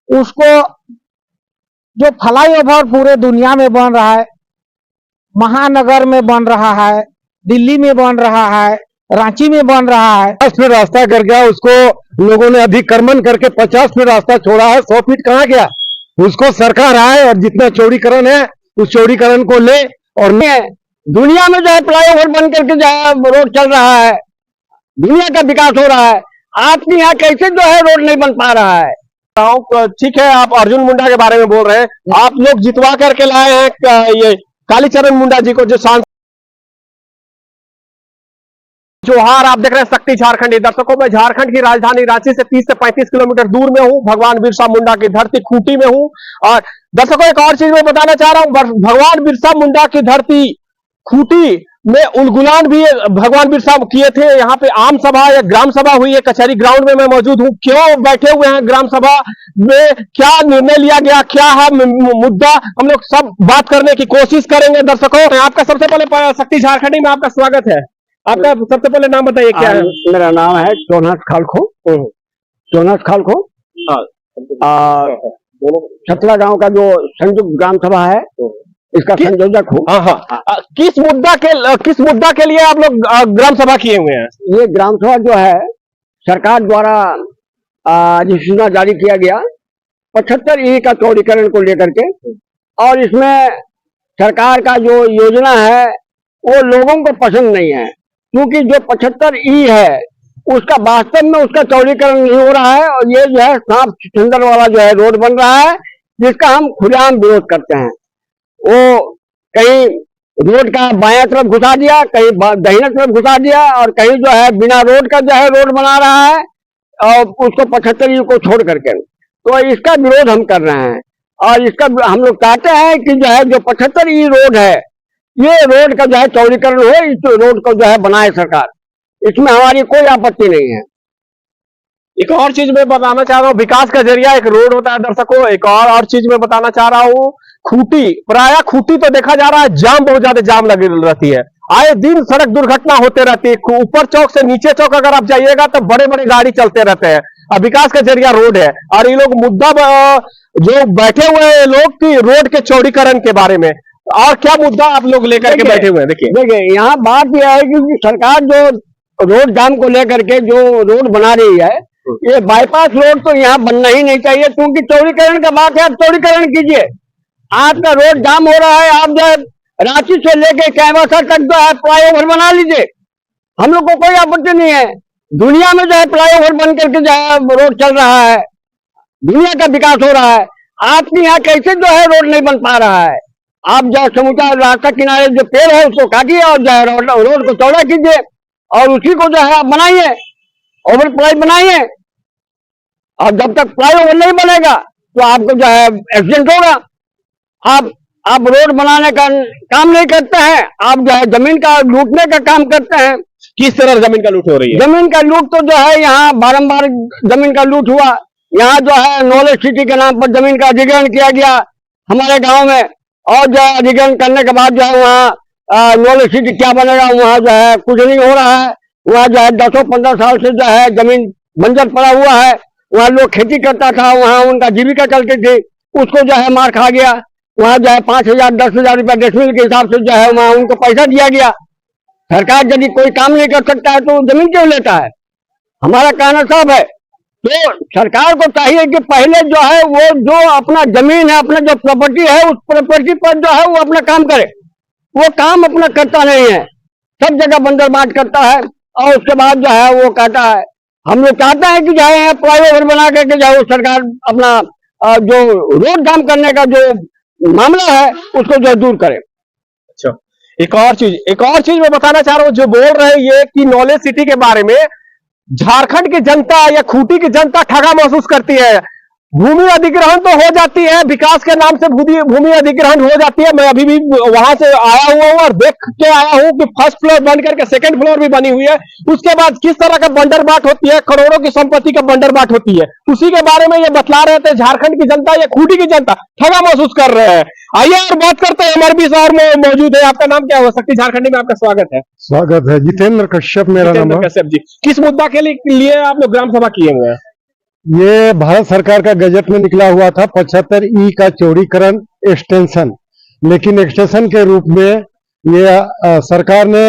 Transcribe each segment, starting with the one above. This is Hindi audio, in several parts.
उसको जो फ्लाईओवर पूरे दुनिया में बन रहा है, महानगर में बन रहा है, दिल्ली में बन रहा है, रांची में बन रहा है, 50 फीट रास्ता कर गया, उसको लोगों ने अतिक्रमण करके 50 फीट रास्ता छोड़ा है। 100 फीट कहाँ गया? उसको सरकार आए और जितना चौड़ीकरण है उस चौड़ीकरण को ले। और दुनिया में जो है फ्लाईओवर बन करके जो है रोड चल रहा है, दुनिया का विकास हो रहा है। आपके यहाँ कैसे जो है रोड नहीं बन पा रहा है? ठीक है, आप अर्जुन मुंडा के बारे में बोल रहे हैं। आप लोग जितवा करके लाए हैं ये कालीचरण मुंडा जी को, जो सांसद जोहार। आप देख रहे हैं शक्ति झारखंड। दर्शकों, मैं झारखंड की राजधानी रांची से 30 से 35 किलोमीटर दूर में हूं, भगवान बिरसा मुंडा की धरती खूंटी में हूं। और दर्शकों, एक और चीज मैं बताना चाह रहा हूं, भगवान बिरसा मुंडा की धरती खूंटी में उलगुलान भी भगवान बिरसा किए थे। यहाँ पे आम सभा या ग्राम सभा हुई है, कचहरी ग्राउंड में मैं मौजूद हूँ। क्यों बैठे हुए हैं ग्राम सभा में, क्या निर्णय लिया गया, क्या है मुद्दा, हम लोग सब बात करने की कोशिश करेंगे। दर्शकों, आपका सबसे पहले शक्ति झारखंडी में आपका स्वागत है। आपका सबसे पहले नाम बताइए, क्या है? मेरा नाम है जोनास खालखो। जोनास खालखो। छतला गांव का जो संयुक्त ग्राम सभा है, इसका संयोजक हूँ। किस मुद्दा के लिए आप लोग ग्राम सभा किए हुए हैं? ये ग्राम सभा जो है सरकार द्वारा अधिसूचना जारी किया गया 75E का चौड़ीकरण को लेकर के, और इसमें सरकार का जो योजना है वो लोगों को पसंद नहीं है, क्योंकि जो 75E है उसका वास्तव में उसका चौड़ीकरण नहीं हो रहा है। और ये जो है सांप सुंदर वाला जो है रोड बन रहा है, जिसका हम खुलेआम विरोध करते हैं। वो कहीं रोड का बायां तरफ घुसा दिया, कहीं दाहिने तरफ घुसा दिया, और कहीं जो है बिना रोड का जो है रोड बना रहा है, और उसको 75E को छोड़ करके। तो इसका विरोध हम कर रहे हैं, और इसका हम लोग चाहते हैं कि जो है जो 75E रोड है, ये रोड का जो है चौड़ीकरण हो, इस रोड को जो है बनाए सरकार। इसमें हमारी कोई आपत्ति नहीं है। एक और चीज मैं बताना चाह रहा हूँ, विकास का जरिया एक रोड होता है। दर्शकों, एक और चीज मैं बताना चाह रहा हूँ, खूंटी, प्रायः खूंटी तो देखा जा रहा है जाम, बहुत ज्यादा जाम लगी रहती है। आए दिन सड़क दुर्घटना होते रहती है। ऊपर चौक से नीचे चौक अगर आप जाइएगा तो बड़े बड़े गाड़ी चलते रहते हैं। अब विकास का जरिया रोड है, और ये लोग मुद्दा जो बैठे हुए हैं लोग की रोड के चौड़ीकरण के बारे में, और क्या मुद्दा आप लोग लेकर के बैठे हुए हैं? देखिए, यहाँ बात यह है कि सरकार जो रोड जाम को लेकर के जो रोड बना रही है, ये बाईपास रोड तो यहाँ बनना ही नहीं चाहिए, क्योंकि चौड़ीकरण का बात है। आप चौड़ीकरण कीजिए, आपका रोड जाम हो रहा है, आप जो है रांची से लेके कैमूर तक जो है फ्लाईओवर बना लीजिए, हम लोग को कोई आपत्ति नहीं है। दुनिया में जो है फ्लाईओवर बन करके जो है रोड चल रहा है, दुनिया का विकास हो रहा है। आपके यहाँ कैसे जो है रोड नहीं बन पा रहा है? आप जो समूचा रास्ता किनारे जो पेड़ है उसको काटिए, और जो है रोड को चौड़ा कीजिए, और उसी को जो है आप बनाइए, ओवर फ्लाई बनाइए। और जब तक फ्लाईओवर नहीं बनेगा तो आपको जो है एक्सीडेंट होगा। आप रोड बनाने का काम नहीं करते हैं, आप जो है जमीन का लूटने का काम करते हैं। किस तरह जमीन का लूट हो रही है? जमीन का लूट तो जो है यहाँ बारंबार जमीन का लूट हुआ। यहाँ जो है नॉलेज सिटी के नाम पर जमीन का अधिग्रहण किया गया हमारे गांव में, और जो है अधिग्रहण करने के बाद जो है वहाँ नॉलेज सिटी क्या बनेगा, वहाँ जो है कुछ नहीं हो रहा है। वहाँ जो है 10-15 साल से जो है जमीन बंजर पड़ा हुआ है। वहाँ लोग खेती करता था, वहाँ उनका जीविका चलती थी, उसको जो है मार खा गया। वहाँ जो है 5,000-10,000 रुपया डेसिमल के हिसाब से जो है वहाँ उनको पैसा दिया गया। सरकार यदि कोई काम नहीं कर सकता है तो जमीन क्यों लेता है? हमारा कहना साफ है। तो सरकार को चाहिए कि पहले जो है वो जो अपना जमीन है, अपना जो प्रॉपर्टी है, उस प्रॉपर्टी पर जो है वो अपना काम करे। वो काम अपना करता नहीं है, सब जगह बंदर बांट करता है, और उसके बाद जो है वो कहता है। हम लोग चाहते हैं कि जो है फ्लाईओवर बना करके जो है सरकार अपना जो रोड जाम करने का जो मामला है उसको जो दूर करे। अच्छा, एक और चीज मैं बताना चाह रहा हूँ, जो बोल रहे हैं ये कि नॉलेज सिटी के बारे में, झारखंड की जनता या खूंटी की जनता ठगा महसूस करती है। भूमि अधिग्रहण तो हो जाती है, विकास के नाम से भूमि अधिग्रहण हो जाती है। मैं अभी भी वहां से आया हुआ हूं और देख के आया हूं कि फर्स्ट फ्लोर बन करके सेकंड फ्लोर भी बनी हुई है। उसके बाद किस तरह का बंदरबाट होती है, करोड़ों की संपत्ति का बंदरबाट होती है, उसी के बारे में ये बतला रहे थे। झारखंड की जनता या खूंटी की जनता ठगा महसूस कर रहे हैं। आइए और बात करते हैं, हमारे बीच और मौजूद है। आपका नाम क्या हो? शक्ति झारखंडी में आपका स्वागत है। स्वागत है। जितेंद्र कश्यप मेरा नाम है। कश्यप जी, किस मुद्दा के लिए आप लोग ग्राम सभा किए हुए हैं? ये भारत सरकार का गजट में निकला हुआ था 75E का चौड़ीकरण एक्सटेंशन, लेकिन एक्सटेंशन के रूप में ये सरकार ने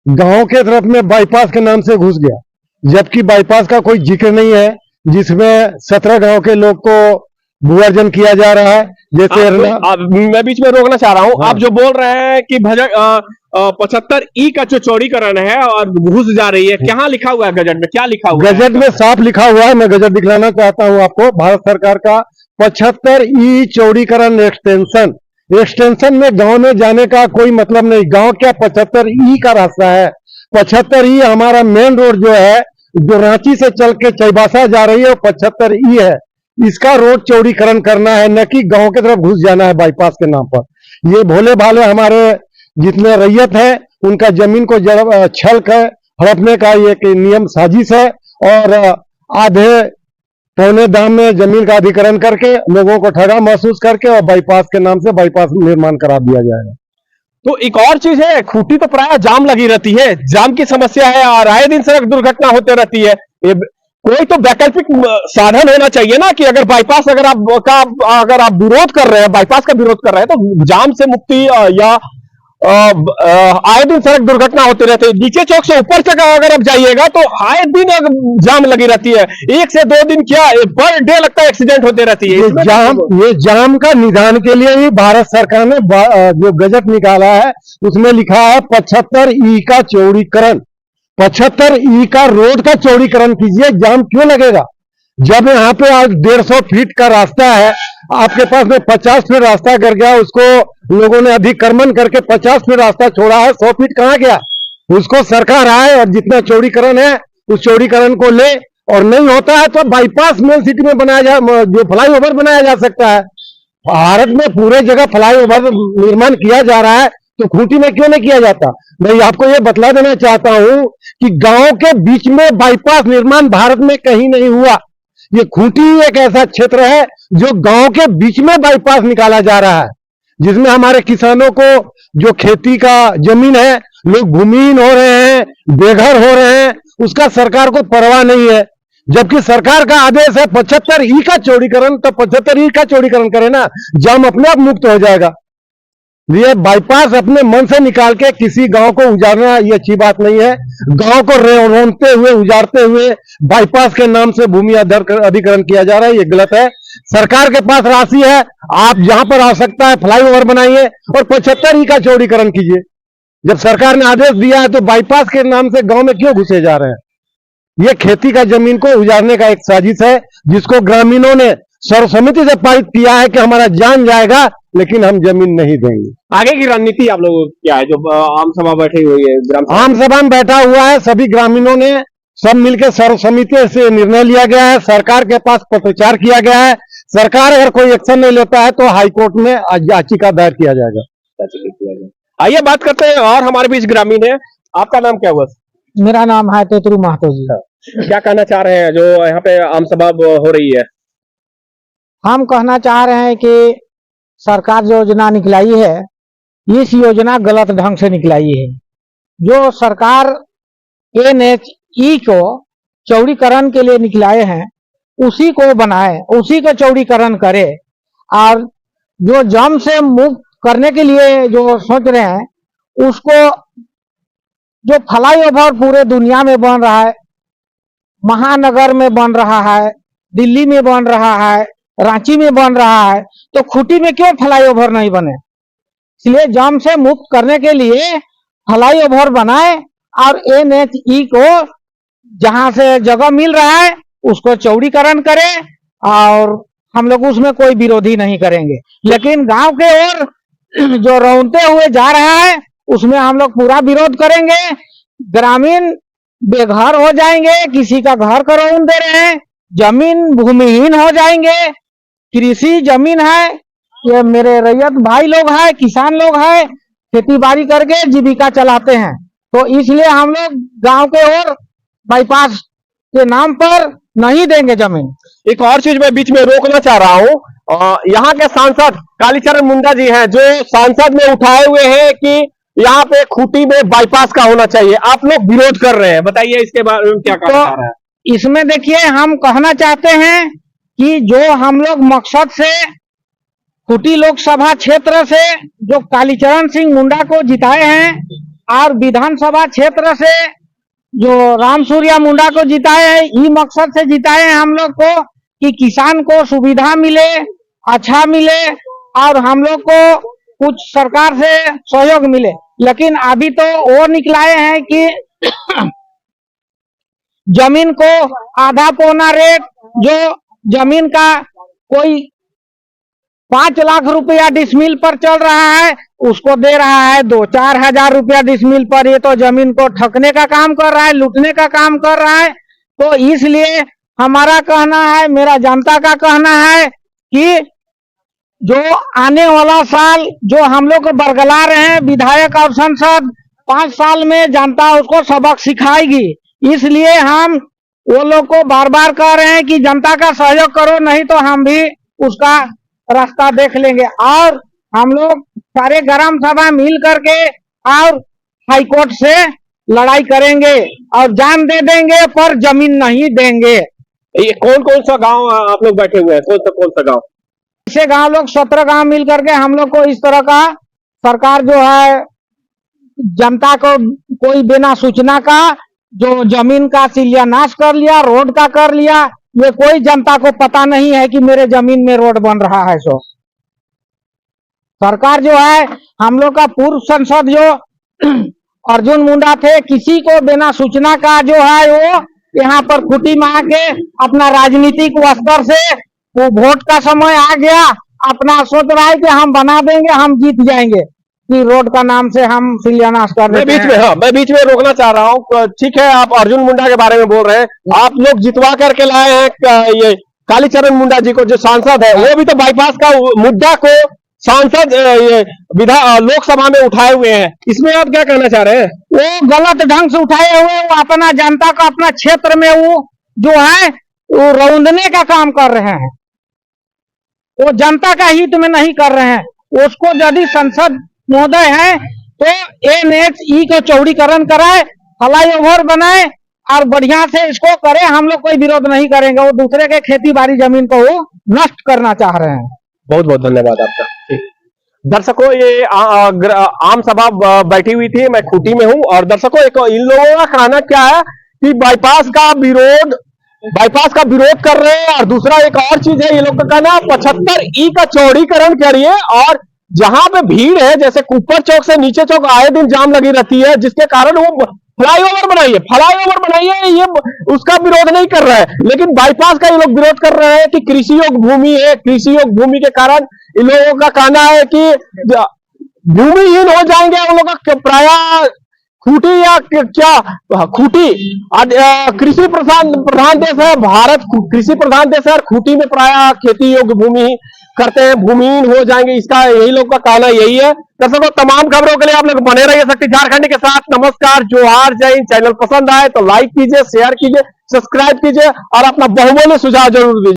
गांव के तरफ में बाईपास के नाम से घुस गया, जबकि बाईपास का कोई जिक्र नहीं है, जिसमें 17 गांव के लोग को भूअर्जन किया जा रहा है। जैसे मैं बीच में रोकना चाह रहा हूं, हाँ। आप जो बोल रहे हैं कि 75E का जो चौड़ीकरण है और घुस जा रही है, क्या लिखा हुआ है गजट में? क्या लिखा हुआ है? गजट में साफ लिखा हुआ है, मैं गजट दिखलाना चाहता हूं आपको। भारत सरकार का 75E चौड़ीकरण एक्सटेंशन में गांव में जाने का कोई मतलब नहीं। गांव क्या 75E का रास्ता है। 75E हमारा मेन रोड जो है, जो रांची से चल के चाईबासा जा रही है, वो 75E है। इसका रोड चौड़ीकरण करना है, न कि गांव की तरफ घुस जाना है बाईपास के नाम पर। ये भोले भाले हमारे जितने रैयत है, उनका जमीन को छल कर हड़पने का ये एक नियम साजिश है, और आधे पौने दाम में जमीन का अधिग्रहण करके लोगों को ठगा महसूस करके और बाईपास के नाम से बाईपास निर्माण करा दिया जाएगा। तो एक और चीज है, खूंटी तो प्राय जाम लगी रहती है, जाम की समस्या है और आए दिन सड़क दुर्घटना होते रहती है। कोई तो वैकल्पिक साधन होना चाहिए ना, कि अगर बाईपास अगर आप विरोध कर रहे हैं, बाईपास का विरोध कर रहे हैं, तो जाम से मुक्ति या आए दिन सड़क दुर्घटना होती रहती है। नीचे चौक से ऊपर तक अगर आप जाइएगा तो आए दिन जाम लगी रहती है। 1 से 2 दिन क्या, पर डे लगता है एक्सीडेंट होते रहती है। ये जाम का निदान के लिए ही भारत सरकार ने जो गजट निकाला है, उसमें लिखा है 75E का चौड़ीकरण। 75E का रोड का चौड़ीकरण कीजिए, जाम क्यों लगेगा? जब यहाँ पे आज 150 फीट का रास्ता है, आपके पास में 50 फीट रास्ता कर गया, उसको लोगों ने अधिक्रमण करके 50 फीट रास्ता छोड़ा है, 100 फीट कहाँ गया? उसको सरकार आए और जितना चौड़ीकरण है उस चौड़ीकरण को ले, और नहीं होता है तो बाईपास मेन सिटी में बनाया जा, जो फ्लाईओवर बनाया जा सकता है। भारत में पूरे जगह फ्लाईओवर निर्माण किया जा रहा है, तो खूंटी में क्यों नहीं किया जाता? मैं आपको ये बतला देना चाहता हूं कि गांव के बीच में बाईपास निर्माण भारत में कहीं नहीं हुआ। ये खूंटी एक ऐसा क्षेत्र है जो गांव के बीच में बाईपास निकाला जा रहा है, जिसमें हमारे किसानों को जो खेती का जमीन है, लोग भूमिहीन हो रहे हैं, बेघर हो रहे हैं, उसका सरकार को परवाह नहीं है। जबकि सरकार का आदेश है 75E का चौड़ीकरण, तो 75E का चौड़ीकरण करे ना, जाम अपने आप मुक्त हो जाएगा। ये बाईपास अपने मन से निकाल के किसी गांव को उजाड़ना ये अच्छी बात नहीं है। गांव को रोनते हुए, उजाड़ते हुए बाईपास के नाम से भूमि अधिग्रहण किया जा रहा है, ये गलत है। सरकार के पास राशि है, आप जहां पर आवश्यकता है फ्लाईओवर बनाइए और 75E का चौड़ीकरण कीजिए। जब सरकार ने आदेश दिया है तो बाईपास के नाम से गांव में क्यों घुसे जा रहे हैं? ये खेती का जमीन को उजाड़ने का एक साजिश है, जिसको ग्रामीणों ने सर्वसम्मति से पारित किया है कि हमारा जान जाएगा लेकिन हम जमीन नहीं देंगे। आगे की रणनीति आप लोगों की क्या है? जो आम सभा बैठी हुई है, आम सभा में बैठा हुआ है, सभी ग्रामीणों ने सब मिलकर सर्वसम्मति से निर्णय लिया गया है, सरकार के पास पत्रचार किया गया है। सरकार अगर कोई एक्शन नहीं लेता है तो हाईकोर्ट में याचिका दायर किया जाएगा। आइए बात करते हैं, और हमारे बीच ग्रामीण है। आपका नाम क्या हुआ? मेरा नाम है तेतरू महतो जी। क्या कहना चाह रहे हैं जो यहाँ पे आम सभा हो रही है? हम कहना चाह रहे हैं कि सरकार जो योजना निकलाई है, इस योजना गलत ढंग से निकलाई है। जो सरकार NHE को चौड़ीकरण के लिए निकलाए हैं, उसी को बनाए, उसी का चौड़ीकरण करे, और जो जाम से मुक्त करने के लिए जो सोच रहे हैं, उसको जो फ्लाईओवर पूरे दुनिया में बन रहा है, महानगर में बन रहा है, दिल्ली में बन रहा है, रांची में बन रहा है, तो खूंटी में क्यों फ्लाईओवर नहीं बने? इसलिए जाम से मुक्त करने के लिए फ्लाईओवर बनाए और NHE को जहां से जगह मिल रहा है उसको चौड़ीकरण करे, और हम लोग उसमें कोई विरोधी नहीं करेंगे। लेकिन गांव के ओर जो रौनते हुए जा रहा है उसमें हम लोग पूरा विरोध करेंगे। ग्रामीण बेघर हो जाएंगे, किसी का घर का रौन दे रहे हैं, जमीन भूमिहीन हो जाएंगे। कृषि जमीन है, ये मेरे रैयत भाई लोग हैं, किसान लोग हैं, खेती बाड़ी करके जीविका चलाते हैं, तो इसलिए हम लोग गांव के ओर बाईपास के नाम पर नहीं देंगे जमीन। एक और चीज मैं बीच में रोकना चाह रहा हूँ, यहाँ के सांसद कालीचरण मुंडा जी हैं, जो सांसद में उठाए हुए हैं कि यहाँ पे खूंटी में बाईपास का होना चाहिए। आप लोग विरोध कर रहे हैं, बताइए इसके बारे में क्या कहना चाह रहे हैं? इसमें देखिए हम कहना चाहते हैं कि जो हम लोग मकसद से खूंटी लोकसभा क्षेत्र से जो कालीचरण सिंह मुंडा को जिताए हैं और विधानसभा क्षेत्र से जो राम सूर्या मुंडा को जिताए हैं, ये मकसद से जिताए हैं हम लोग को कि किसान को सुविधा मिले, अच्छा मिले और हम लोग को कुछ सरकार से सहयोग मिले। लेकिन अभी तो वो निकलाए हैं कि जमीन को आधा पौना रेट, जो जमीन का कोई 5 लाख रुपया डिसमिल पर चल रहा है उसको दे रहा है 2-4 हजार रुपया डिसमिल पर। ये तो जमीन को ठगने का काम कर रहा है, लूटने का काम कर रहा है। तो इसलिए हमारा कहना है, मेरा जनता का कहना है कि जो आने वाला साल जो हम लोग को बरगला रहे हैं विधायक और सांसद, 5 साल में जनता उसको सबक सिखाएगी। इसलिए हम वो लोग को बार बार कह रहे हैं कि जनता का सहयोग करो, नहीं तो हम भी उसका रास्ता देख लेंगे। और हम लोग सारे ग्राम सभा मिल करके और हाईकोर्ट से लड़ाई करेंगे और जान दे देंगे पर जमीन नहीं देंगे। ये कौन कौन सा गांव आप लोग बैठे हुए हैं, कौन सा गांव? ऐसे गांव लोग 17 गांव मिल करके हम लोग को इस तरह का सरकार जो है जनता को कोई बिना सूचना का जो जमीन का शिलान्यास कर लिया, रोड का कर लिया, ये कोई जनता को पता नहीं है कि मेरे जमीन में रोड बन रहा है। सो सरकार जो है हम लोग का पूर्व सांसद जो अर्जुन मुंडा थे, किसी को बिना सूचना का जो है वो यहाँ पर खूंटी में आके अपना राजनीतिक स्तर से वो वोट का समय आ गया, अपना सोच रहा है कि हम बना देंगे, हम जीत जाएंगे, कि रोड का नाम से हम शिलान्यास कर देते हैं। मैं बीच में रोकना चाह रहा हूँ। ठीक है, आप अर्जुन मुंडा के बारे में बोल रहे हैं, आप लोग जितवा करके लाए हैं ये कालीचरण मुंडा जी को जो सांसद है, वो भी तो बाईपास का मुद्दा को सांसद लोकसभा में उठाए हुए हैं। इसमें आप क्या कहना चाह रहे हैं? वो गलत ढंग से उठाए हुए, वो अपना जनता को अपना क्षेत्र में वो जो है वो रौंदने का काम कर रहे हैं, वो जनता का हित में नहीं कर रहे हैं। उसको यदि संसद महोदय है तो NHE को चौड़ीकरण कराए, फ्लाईओवर बनाए और बढ़िया से इसको करे। हम लोग कोई विरोध नहीं करेंगे। वो दूसरे के खेती बाड़ी जमीन को वो नष्ट करना चाह रहे हैं। बहुत बहुत धन्यवाद आपका। दर्शकों, ये आम सभा बैठी हुई थी, मैं खूंटी में हूं। और दर्शकों, एक इन लोगों का कहना क्या है कि बाईपास का विरोध कर रहे हैं। और दूसरा एक और चीज है, ये लोग का कहना 75E का चौड़ीकरण करिए। और जहां पे भीड़ है, जैसे कुपर चौक से नीचे चौक आए दिन जाम लगी रहती है, जिसके कारण वो फ्लाईओवर बनाइए, ये उसका विरोध नहीं कर रहा है। लेकिन बाईपास का ये लोग विरोध कर रहे हैं कि कृषि योग्य भूमि है, कृषि योग्य भूमि के कारण इन लोगों का कहना है कि भूमिहीन हो जाएंगे। उन लोगों का प्राय खूंटी या क्या खूंटी कृषि प्रधान देश है, भारत कृषि प्रधान देश है और खूंटी में प्राय खेती योग्य भूमि करते हैं, भूमिहीन हो जाएंगे। इसका यही लोग का कहना यही है। दर्शकों, तमाम खबरों के लिए आप लोग बने रहिए शक्ति झारखंड के साथ। नमस्कार, जोहार, जय हिंद। चैनल पसंद आए तो लाइक कीजिए, शेयर कीजिए, सब्सक्राइब कीजिए और अपना बहुमूल्य सुझाव जरूर दीजिए।